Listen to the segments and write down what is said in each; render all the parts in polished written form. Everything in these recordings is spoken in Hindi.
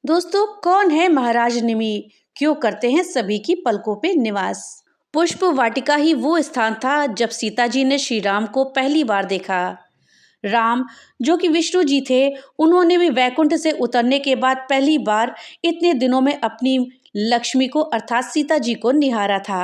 दोस्तों, कौन है महाराज निमि? क्यों करते हैं सभी की पलकों पे निवास? पुष्प वाटिका ही वो स्थान था जब सीता जी ने श्री राम को पहली बार देखा। राम, जो कि विष्णु जी थे, उन्होंने भी वैकुंठ से उतरने के बाद पहली बार इतने दिनों में अपनी लक्ष्मी को अर्थात सीता जी को निहारा था।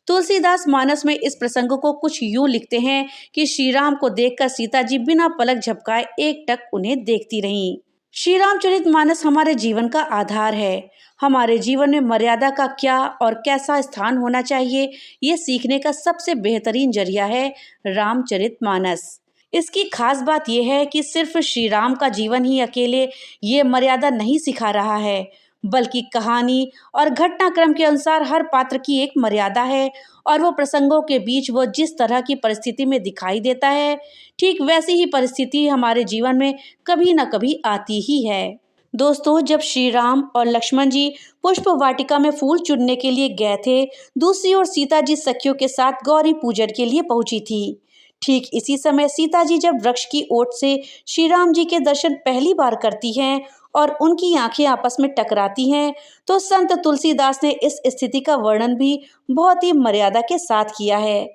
तुलसीदास मानस में इस प्रसंग को कुछ यूं लिखते हैं कि श्री राम को देखकर सीता जी बिना पलक झपकाए एकटक उन्हें देखती रहीं। श्री रामचरितमानस हमारे जीवन का आधार है। हमारे जीवन में मर्यादा का क्या और कैसा स्थान होना चाहिए, ये सीखने का सबसे बेहतरीन जरिया है रामचरितमानस। इसकी खास बात यह है कि सिर्फ श्री राम का जीवन ही अकेले ये मर्यादा नहीं सिखा रहा है, बल्कि कहानी और घटनाक्रम के अनुसार हर पात्र की एक मर्यादा है और वो प्रसंगों के बीच वो जिस तरह की परिस्थिति में दिखाई देता है, ठीक वैसी ही परिस्थिति हमारे जीवन में कभी न कभी आती ही है। दोस्तों, जब श्री राम और लक्ष्मण जी पुष्प वाटिका में फूल चुनने के लिए गए थे, दूसरी ओर सीता जी सखियों के साथ गौरी पूजन के लिए पहुंची थी। ठीक इसी समय सीता जी जब वृक्ष की ओट से श्री राम जी के दर्शन पहली बार करती हैं और उनकी आंखें आपस में टकराती हैं, तो संत तुलसीदास ने इस स्थिति का वर्णन भी बहुत ही मर्यादा के साथ किया है।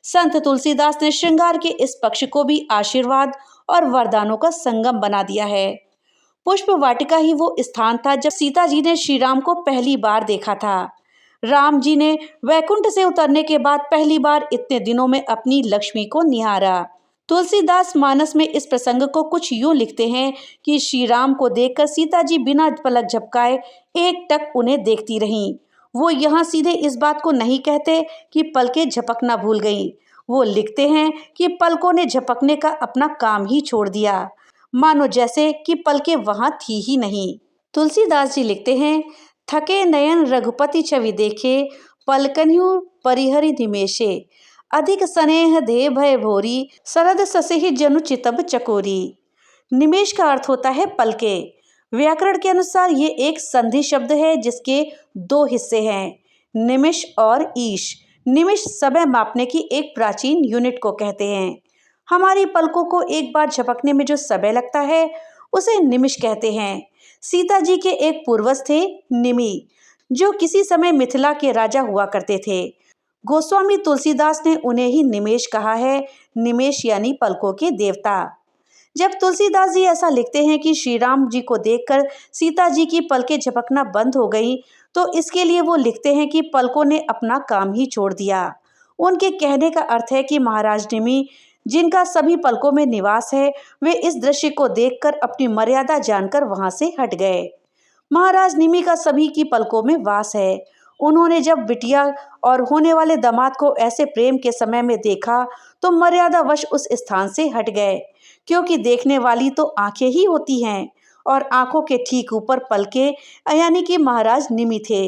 संत तुलसीदास ने श्रृंगार के इस पक्ष को भी आशीर्वाद और वरदानों का संगम बना दिया है। पुष्प वाटिका ही वो स्थान था जब सीता जी ने श्री राम को पहली बार देखा था। राम जी ने वैकुंठ से उतरने के बाद पहली बार इतने दिनों में अपनी लक्ष्मी को निहारा। तुलसीदास मानस में इस प्रसंग को कुछ यूं लिखते हैं कि श्री राम को देखकर सीता जी बिना पलक झपकाए एकटक उन्हें देखती रहीं। वो यहाँ सीधे इस बात को नहीं कहते कि पलकें झपकना भूल गईं। वो लिखते हैं कि पलकों ने झपकने का अपना काम ही छोड़ दिया, मानो जैसे कि पलकें वहां थी ही नहीं। तुलसीदास जी लिखते हैं, थके नयन रघुपति छवि देखे, पलकन्यु परिहरि निमेषे, अधिक स्नेह दे भय भोरी, सरद ससेहि जनु चितब चकोरी। निमेष का अर्थ होता है पलके। व्याकरण के अनुसार ये एक संधि शब्द है जिसके दो हिस्से हैं, निमिष और ईश। निमिष समय मापने की एक प्राचीन यूनिट को कहते हैं। हमारी पलकों को एक बार झपकने में जो समय लगता है उसे निमिष कहते हैं। सीता जी के एक पूर्वज थे निमि, जो किसी समय मिथिला के राजा हुआ करते थे। गोस्वामी तुलसीदास ने उन्हें ही निमेष कहा है। निमेष यानी पलकों के देवता। जब तुलसीदास जी ऐसा लिखते हैं कि श्री राम जी को देखकर सीता जी की पलकें झपकना बंद हो गई, तो इसके लिए वो लिखते हैं कि पलकों ने अपना काम ही छोड़ दिया। उनके कहने का अर्थ है कि महाराज निमि, जिनका सभी पलकों में निवास है, वे इस दृश्य को देखकर अपनी मर्यादा जानकर वहां से हट गए। महाराज निमि का सभी की पलकों में वास है। उन्होंने जब बिटिया और होने वाले दामाद को ऐसे प्रेम के समय में देखा तो मर्यादावश उस स्थान से हट गए, क्योंकि देखने वाली तो आंखें ही होती हैं और आंखों के ठीक ऊपर पलके यानी कि महाराज निमि थे।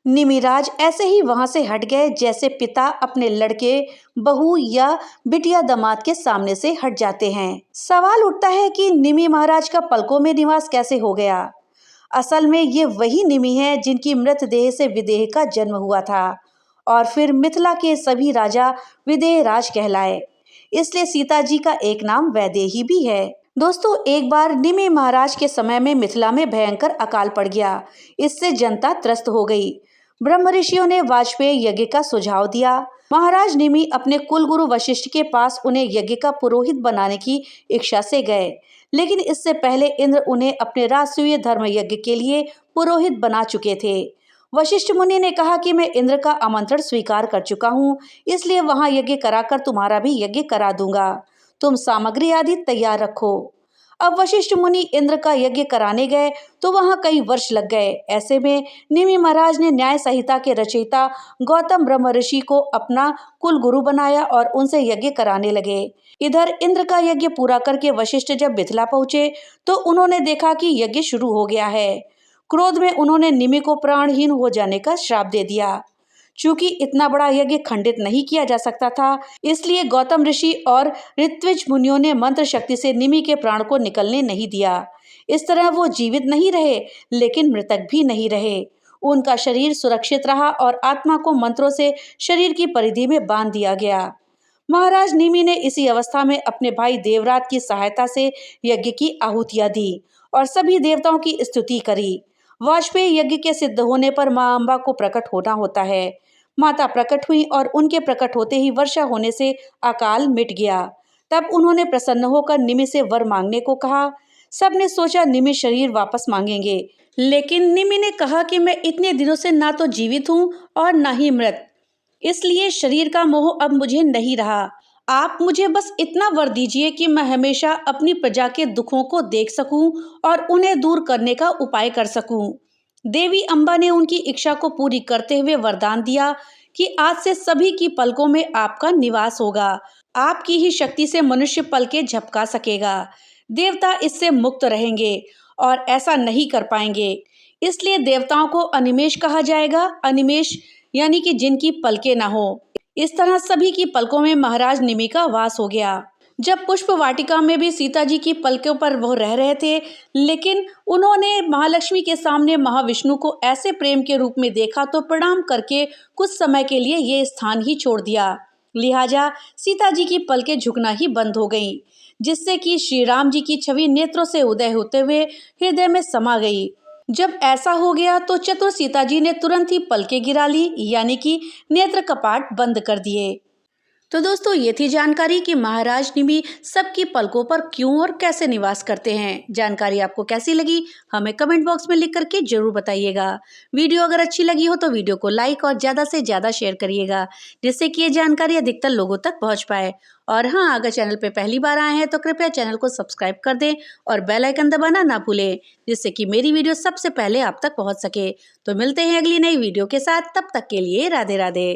निमिराज ऐसे ही वहां से हट गए जैसे पिता अपने लड़के, बहू या बिटिया दामाद के सामने से हट जाते हैं। सवाल उठता है कि निमि महाराज का पलकों में निवास कैसे हो गया। असल में ये वही निमि है जिनकी मृतदेह से विदेह का जन्म हुआ था और फिर मिथिला के सभी राजा विदेह राज कहलाए। इसलिए सीता जी का एक नाम वैदेही भी है। दोस्तों, एक बार निमि महाराज के समय में मिथिला में भयंकर अकाल पड़ गया। इससे जनता त्रस्त हो गई। ब्रह्म ऋषियों ने वाजपेयी यज्ञ का सुझाव दिया। महाराज निमि अपने कुलगुरु वशिष्ठ के पास उन्हें यज्ञ का पुरोहित बनाने की इच्छा से गए, लेकिन इससे पहले इंद्र उन्हें अपने राजसूय धर्म यज्ञ के लिए पुरोहित बना चुके थे। वशिष्ठ मुनि ने कहा कि मैं इंद्र का आमंत्रण स्वीकार कर चुका हूँ, इसलिए वहां यज्ञ कराकर तुम्हारा भी यज्ञ करा दूंगा। तुम सामग्री आदि तैयार रखो। अब वशिष्ठ मुनि इंद्र का यज्ञ कराने गए तो वहां कई वर्ष लग गए। ऐसे में निमि महाराज ने न्याय संहिता के रचयिता गौतम ब्रह्म ऋषि को अपना कुल गुरु बनाया और उनसे यज्ञ कराने लगे। इधर इंद्र का यज्ञ पूरा करके वशिष्ठ जब मिथिला पहुंचे तो उन्होंने देखा कि यज्ञ शुरू हो गया है। क्रोध में उन्होंने निमि को प्राणहीन हो जाने का श्राप दे दिया। चूंकि इतना बड़ा यज्ञ खंडित नहीं किया जा सकता था, इसलिए गौतम ऋषि और ऋत्विज मुनियों ने मंत्र शक्ति से निमि के प्राण को निकलने नहीं दिया। इस तरह वो जीवित नहीं रहे, लेकिन मृतक भी नहीं रहे। उनका शरीर सुरक्षित रहा और आत्मा को मंत्रों से शरीर की परिधि में बांध दिया गया। महाराज निमि ने इसी अवस्था में अपने भाई देवरात की सहायता से यज्ञ की आहुतियां दी और सभी देवताओं की स्तुति करी। वाजपेयी यज्ञ के सिद्ध होने पर मां अम्बा को प्रकट होना होता है। माता प्रकट हुई और उनके प्रकट होते ही वर्षा होने से अकाल मिट गया। तब उन्होंने प्रसन्न होकर निमि से वर मांगने को कहा। सबने सोचा निमि शरीर वापस मांगेंगे, लेकिन निमि ने कहा कि मैं इतने दिनों से ना तो जीवित हूँ और ना ही मृत, इसलिए शरीर का मोह अब मुझे नहीं रहा। आप मुझे बस इतना वर दीजिए कि मैं हमेशा अपनी प्रजा के दुखों को देख सकूं और उन्हें दूर करने का उपाय कर सकूं। देवी अम्बा ने उनकी इच्छा को पूरी करते हुए वरदान दिया कि आज से सभी की पलकों में आपका निवास होगा। आपकी ही शक्ति से मनुष्य पलकें झपका सकेगा। देवता इससे मुक्त रहेंगे और ऐसा नहीं कर पाएंगे। इसलिए देवताओं को अनिमेष कहा जाएगा। अनिमेष यानी कि जिनकी पलकें ना हो। इस तरह सभी की पलकों में महाराज निमि का वास हो गया। जब पुष्प वाटिका में भी सीता जी की पलकों पर वो रह रहे थे, लेकिन उन्होंने महालक्ष्मी के सामने महाविष्णु को ऐसे प्रेम के रूप में देखा तो प्रणाम करके कुछ समय के लिए ये स्थान ही छोड़ दिया। लिहाजा सीता जी की पलकें झुकना ही बंद हो गईं, जिससे कि श्री राम जी की छवि नेत्रों से उदय होते हुए हृदय में समा गई। जब ऐसा हो गया तो चतुर सीता जी ने तुरंत ही पलकें गिरा ली, यानी कि नेत्र कपाट बंद कर दिए। तो दोस्तों, ये थी जानकारी कि महाराज निमि सबकी पलकों पर क्यों और कैसे निवास करते हैं। जानकारी आपको कैसी लगी हमें कमेंट बॉक्स में लिख करके जरूर बताइएगा। वीडियो अगर अच्छी लगी हो तो वीडियो को लाइक और ज़्यादा से ज़्यादा शेयर करिएगा, जिससे कि ये जानकारी अधिकतर लोगों तक पहुंच पाए। और हाँ, अगर चैनल पे पहली बार आए हैं तो कृपया चैनल को सब्सक्राइब कर दें और बेल आइकन दबाना ना भूलें, जिससे कि मेरी वीडियो सबसे पहले आप तक पहुँच सके। तो मिलते हैं अगली नई वीडियो के साथ, तब तक के लिए राधे राधे।